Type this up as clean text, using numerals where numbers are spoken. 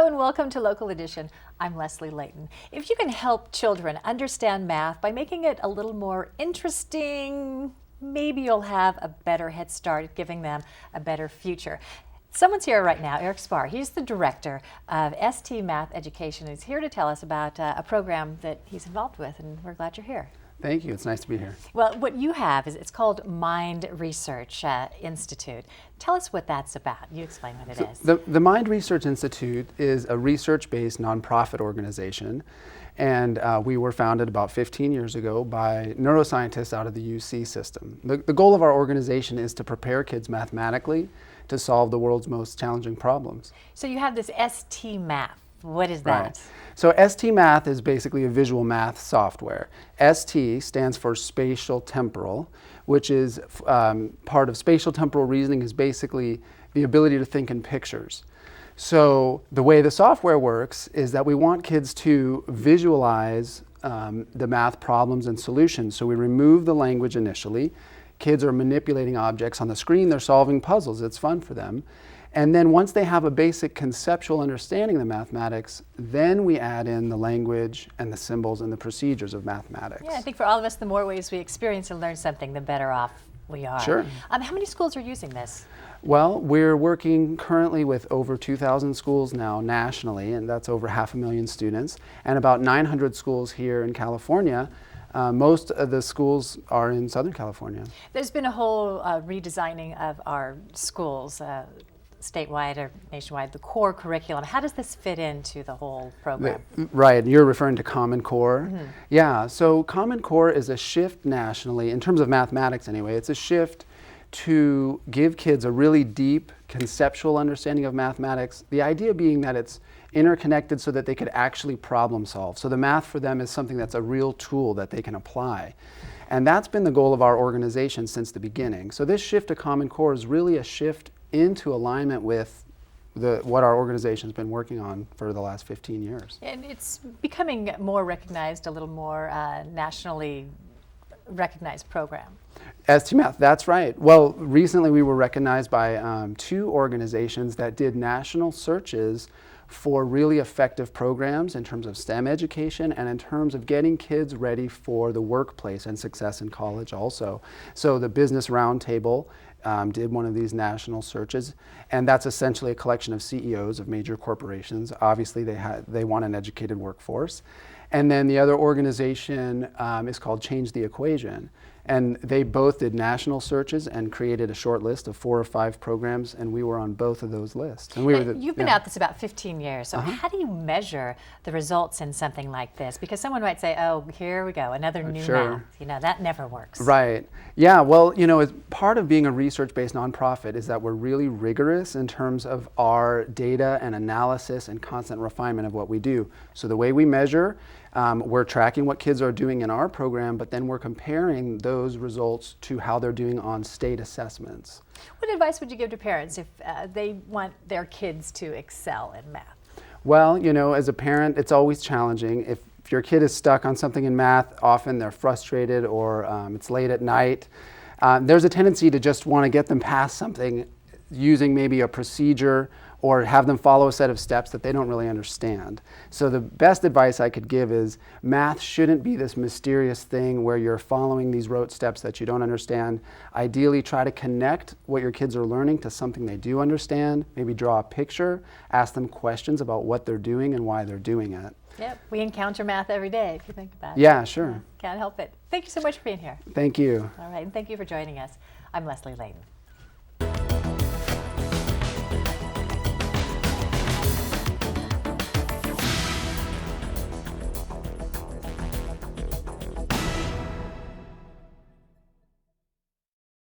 Hello and welcome to Local Edition. I'm Leslie Leyton. If you can help children understand math by making it a little more interesting, maybe you'll have a better head start at giving them a better future. Someone's here right now, Sbar. He's the director of ST Math Education. He's here to tell us about a program that he's involved with, and we're glad you're here. Thank you. It's nice to be here. Well, what you have is, it's called Mind Research Institute. Tell us what that's about. You explain what it is. The Mind Research Institute is a research-based nonprofit organization, and we were founded about 15 years ago by neuroscientists out of the UC system. The goal of our organization is to prepare kids mathematically to solve the world's most challenging problems. So you have this ST Math. What is that? Right. So ST Math is basically a visual math software. ST stands for spatial temporal, which is part of spatial temporal reasoning is basically the ability to think in pictures. So the way the software works is that we want kids to visualize the math problems and solutions. So we remove the language initially. Kids are manipulating objects on the screen. They're solving puzzles. It's fun for them. And then once they have a basic conceptual understanding of the mathematics, then we add in the language and the symbols and the procedures of mathematics. Yeah, I think for all of us, the more ways we experience and learn something, the better off we are. Sure. How many schools are using this? Well, we're working currently with over 2,000 schools now nationally, and that's over 500,000 students, and about 900 schools here in California. Most of the schools are in Southern California. There's been a whole redesigning of our schools, statewide or nationwide, the core curriculum. How does this fit into the whole program? Right, you're referring to Common Core. Mm-hmm. Yeah, so Common Core is a shift nationally, in terms of mathematics anyway, it's a shift to give kids a really deep conceptual understanding of mathematics, the idea being that it's interconnected so that they could actually problem solve. So the math for them is something that's a real tool that they can apply. And that's been the goal of our organization since the beginning. So this shift to Common Core is really a shift into alignment with what our organization's been working on for the last 15 years. And it's becoming more recognized, a little more nationally recognized program. ST Math, that's right. Well, recently we were recognized by two organizations that did national searches for really effective programs in terms of STEM education and in terms of getting kids ready for the workplace and success in college also. So the Business Roundtable did one of these national searches, and that's essentially a collection of CEOs of major corporations. Obviously they want an educated workforce. And then the other organization is called Change the Equation. And they both did national searches and created a short list of 4 or 5 programs, and we were on both of those lists. And you've been at this about 15 years, so how do you measure the results in something like this? Because someone might say, oh, here we go, another new math. You know, that never works. Right. Yeah, well, you know, as part of being a research-based nonprofit is that we're really rigorous in terms of our data and analysis and constant refinement of what we do. So the way we measure, we're tracking what kids are doing in our program, but then we're comparing those results to how they're doing on state assessments. What advice would you give to parents if they want their kids to excel in math? Well, you know, as a parent, it's always challenging. If your kid is stuck on something in math, often they're frustrated or it's late at night. There's a tendency to just want to get them past something using maybe a procedure or have them follow a set of steps that they don't really understand. So the best advice I could give is math shouldn't be this mysterious thing where you're following these rote steps that you don't understand. Ideally, try to connect what your kids are learning to something they do understand. Maybe draw a picture, ask them questions about what they're doing and why they're doing it. Yep, we encounter math every day, if you think about it. Yeah, sure. Can't help it. Thank you so much for being here. Thank you. All right, and thank you for joining us. I'm Leslie Leyton.